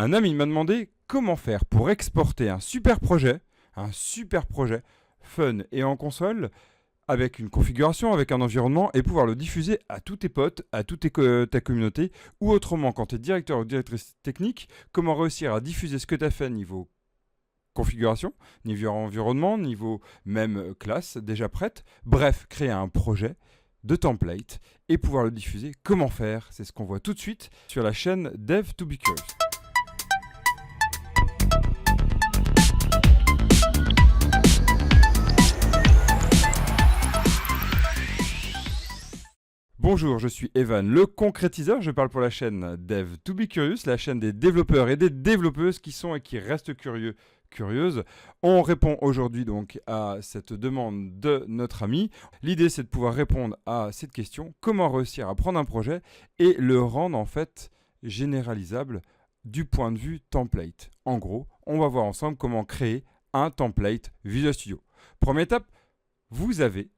Un ami m'a demandé comment faire pour exporter un super projet fun et en console, avec une configuration, avec un environnement, et pouvoir le diffuser à tous tes potes, à toute ta communauté, ou autrement, quand tu es directeur ou directrice technique, comment réussir à diffuser ce que tu as fait niveau configuration, niveau environnement, niveau même classe déjà prête. Bref, créer un projet de template et pouvoir le diffuser. Comment faire? C'est ce qu'on voit tout de suite sur la chaîne Dev to Be Curious. Bonjour, je suis Evan, le concrétiseur. Je parle pour la chaîne Dev to Be Curious, la chaîne des développeurs et des développeuses qui sont et qui restent curieuses. On répond aujourd'hui donc à cette demande de notre ami. L'idée, c'est de pouvoir répondre à cette question: comment réussir à prendre un projet et le rendre en fait généralisable du point de vue template. En gros, on va voir ensemble comment créer un template Visual Studio. Première étape, vous avez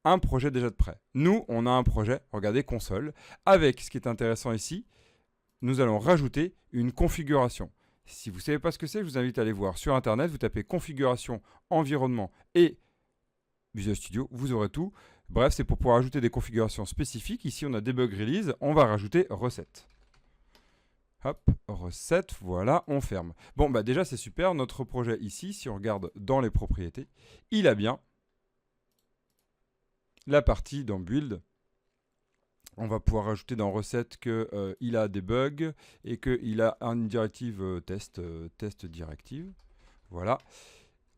un projet déjà de prêt. Nous, on a un projet, regardez, console, avec, ce qui est intéressant ici, nous allons rajouter une configuration. Si vous ne savez pas ce que c'est, je vous invite à aller voir sur Internet, vous tapez configuration, environnement et Visual Studio, vous aurez tout. Bref, c'est pour pouvoir ajouter des configurations spécifiques. Ici, on a debug release, on va rajouter recette. Hop, recette, voilà, on ferme. Bon, bah déjà, c'est super, notre projet ici, si on regarde dans les propriétés, il a bien la partie dans Build. On va pouvoir rajouter dans recette qu'il a des bugs et qu'il a une directive test directive. Voilà.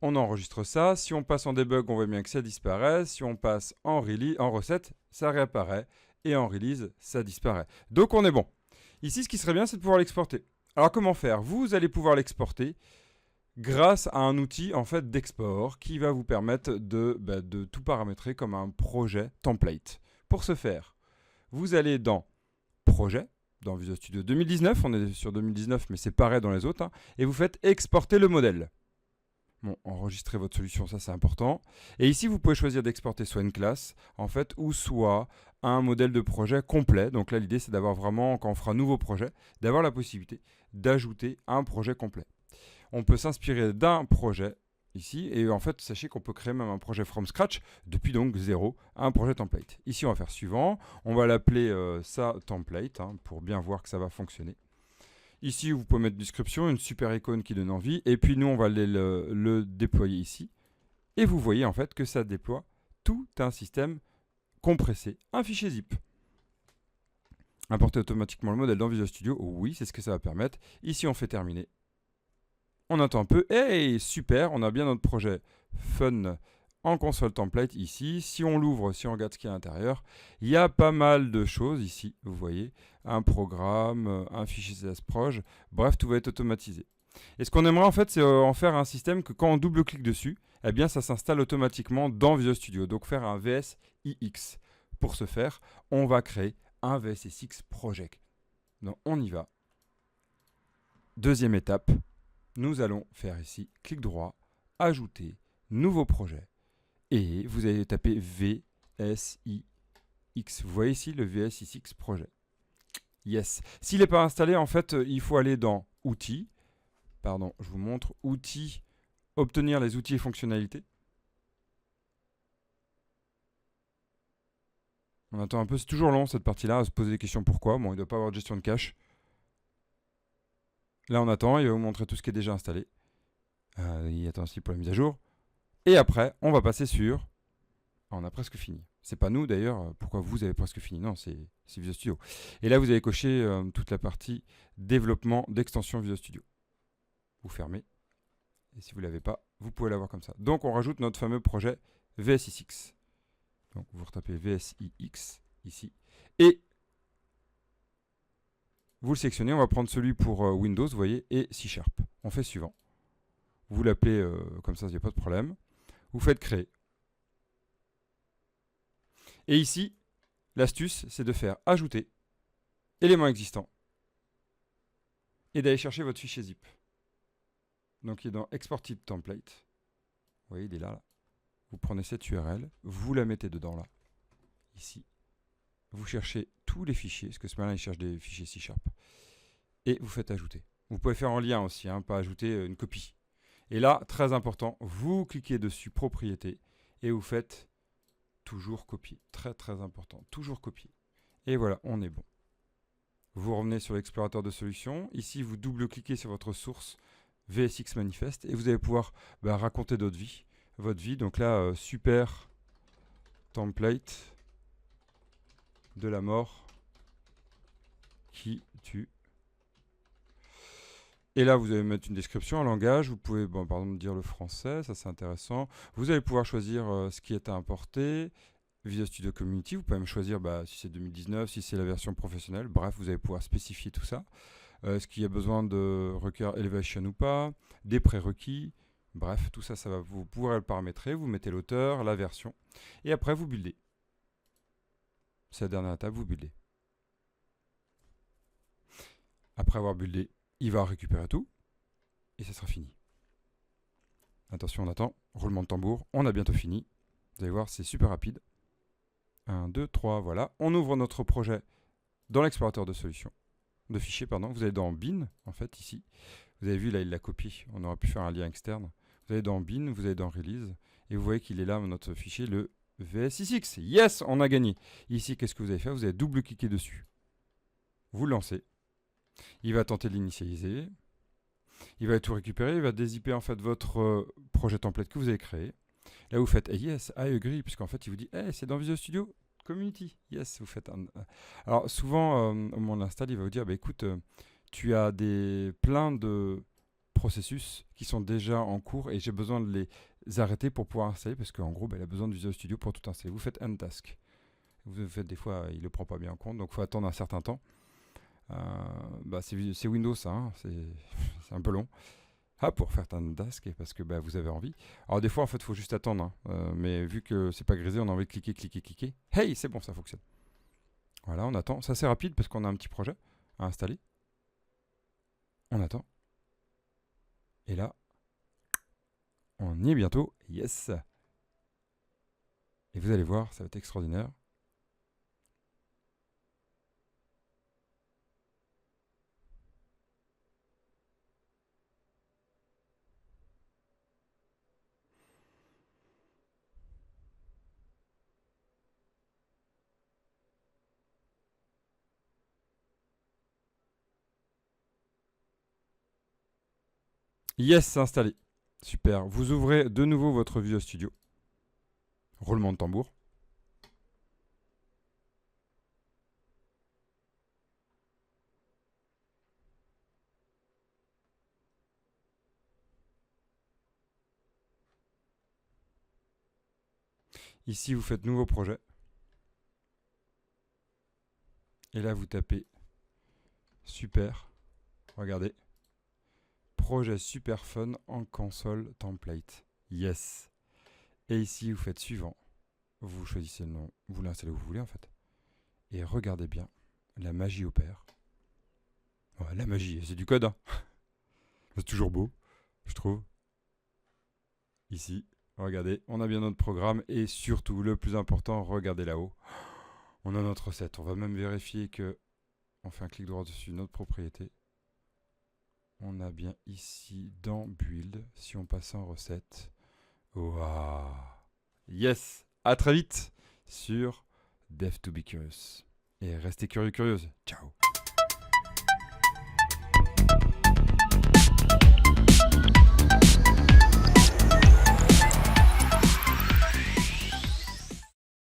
On enregistre ça. Si on passe en debug, on voit bien que ça disparaît. Si on passe en recette, ça réapparaît. Et en release, ça disparaît. Donc on est bon. Ici, ce qui serait bien, c'est de pouvoir l'exporter. Alors comment faire? Vous allez pouvoir l'exporter grâce à un outil en fait d'export qui va vous permettre de tout paramétrer comme un projet template. Pour ce faire, vous allez dans Projet, dans Visual Studio 2019, on est sur 2019 mais c'est pareil dans les autres, hein, et vous faites exporter le modèle. Bon, enregistrez votre solution, ça c'est important. Et ici, vous pouvez choisir d'exporter soit une classe, en fait, ou soit un modèle de projet complet. Donc là, l'idée c'est d'avoir vraiment, quand on fera un nouveau projet, d'avoir la possibilité d'ajouter un projet complet. On peut s'inspirer d'un projet ici, et en fait, sachez qu'on peut créer même un projet from scratch, depuis donc zéro, un projet template. Ici, on va faire suivant, on va l'appeler ça template, hein, pour bien voir que ça va fonctionner. Ici, vous pouvez mettre description, une super icône qui donne envie, et puis nous, on va aller le déployer ici, et vous voyez en fait que ça déploie tout un système compressé, un fichier zip. Importer automatiquement le modèle dans Visual Studio, oui, c'est ce que ça va permettre. Ici, on fait terminer. On attend un peu. Hey, super, on a bien notre projet fun en console template ici. Si on l'ouvre, si on regarde ce qu'il y a à l'intérieur, il y a pas mal de choses ici, vous voyez. Un programme, un fichier CSS-Proj, bref, tout va être automatisé. Et ce qu'on aimerait en fait, c'est en faire un système que quand on double-clique dessus, eh bien ça s'installe automatiquement dans Visual Studio. Donc faire un VSIX. Pour ce faire, on va créer un VSIX project. Donc on y va. Deuxième étape. Nous allons faire ici, clic droit, ajouter, nouveau projet. Et vous allez taper VSIX. Vous voyez ici le VSIX projet. Yes. S'il n'est pas installé, en fait, il faut aller dans Outils. Pardon, je vous montre. Outils, obtenir les outils et fonctionnalités. On attend un peu, c'est toujours long cette partie-là, à se poser des questions pourquoi. Bon, il ne doit pas avoir de gestion de cache. Là, on attend, il va vous montrer tout ce qui est déjà installé. Il attend aussi pour la mise à jour. Et après, on va passer sur... on a presque fini. C'est pas nous d'ailleurs, pourquoi vous avez presque fini? Non, c'est Visual Studio. Et là, vous avez coché toute la partie développement d'extension Visual Studio. Vous fermez. Et si vous ne l'avez pas, vous pouvez l'avoir comme ça. Donc, on rajoute notre fameux projet VSIX. Donc, vous retapez VSIX ici. Et vous le sélectionnez, on va prendre celui pour Windows, vous voyez, et C#. On fait suivant. Vous l'appelez comme ça, il n'y a pas de problème. Vous faites créer. Et ici, l'astuce, c'est de faire ajouter, élément existant, et d'aller chercher votre fichier zip. Donc, il est dans Export Type Template. Vous voyez, il est là, là. Vous prenez cette URL, vous la mettez dedans, là, ici. Vous cherchez tous les fichiers, parce que ce moment-là, il cherche des fichiers C#, et vous faites ajouter. Vous pouvez faire en lien aussi, pas ajouter une copie. Et là, très important, vous cliquez dessus propriété et vous faites toujours copier. Très très important, toujours copier. Et voilà, on est bon. Vous revenez sur l'explorateur de solutions. Ici, vous double-cliquez sur votre source VSX Manifest et vous allez pouvoir raconter votre vie. Donc là, super template de la mort qui tue. Et là, vous allez mettre une description, un langage. Vous pouvez, par exemple, dire le français. Ça, c'est intéressant. Vous allez pouvoir choisir ce qui est à importer. Visual Studio Community. Vous pouvez même choisir si c'est 2019, si c'est la version professionnelle. Bref, vous allez pouvoir spécifier tout ça. Est-ce qu'il y a besoin de require elevation ou pas, des prérequis. Bref, tout ça, vous pourrez le paramétrer. Vous mettez l'auteur, la version. Et après, vous buildez. C'est la dernière étape, vous buildez. Après avoir buildé, il va récupérer tout et ça sera fini. Attention, on attend. Roulement de tambour. On a bientôt fini. Vous allez voir, c'est super rapide. 1, 2, 3, voilà. On ouvre notre projet dans l'explorateur de solutions. De fichiers, pardon. Vous allez dans Bin, en fait, ici. Vous avez vu, là, il l'a copié. On aurait pu faire un lien externe. Vous allez dans Bin, vous allez dans Release. Et vous voyez qu'il est là, notre fichier, le VSX. Yes, on a gagné. Ici, qu'est-ce que vous allez faire? Vous allez double-cliquer dessus. Vous le lancez. Il va tenter de l'initialiser. Il va tout récupérer. Il va dézipper, en fait, votre projet template que vous avez créé. Là, vous faites yes, I agree, puisqu'en fait, il vous dit c'est dans Visual Studio Community. Yes, vous faites un. Alors, souvent, au moment de l'install, il va vous dire écoute, tu as plein de processus qui sont déjà en cours et j'ai besoin de les arrêter pour pouvoir installer, parce qu'en gros, il a besoin de Visual Studio pour tout installer. Vous faites end task. Vous faites des fois, il ne le prend pas bien en compte, donc il faut attendre un certain temps. C'est Windows, ça, c'est un peu long. Pour faire un task, parce que vous avez envie. Alors des fois, en fait, il faut juste attendre. Mais vu que c'est pas grisé, on a envie de cliquer. Hey, c'est bon, ça fonctionne. Voilà, on attend. C'est assez rapide parce qu'on a un petit projet à installer. On attend. Et là, on y est bientôt. Yes. Et vous allez voir, ça va être extraordinaire. Yes, c'est installé. Super. Vous ouvrez de nouveau votre Visual Studio. Roulement de tambour. Ici, vous faites nouveau projet. Et là, vous tapez super. Regardez. Projet super fun en console template. Yes. Et ici, vous faites suivant. Vous choisissez le nom, vous l'installez où vous voulez en fait. Et regardez bien, la magie opère. Ouais, la magie, c'est du code. C'est toujours beau, je trouve. Ici, regardez, on a bien notre programme. Et surtout, le plus important, regardez là-haut. On a notre recette. On va même vérifier que... On fait un clic droit dessus, notre propriété. On a bien ici dans Build, si on passe en recette. Waouh! Yes! À très vite sur Dev to be Curious. Et restez curieux, curieuse. Ciao!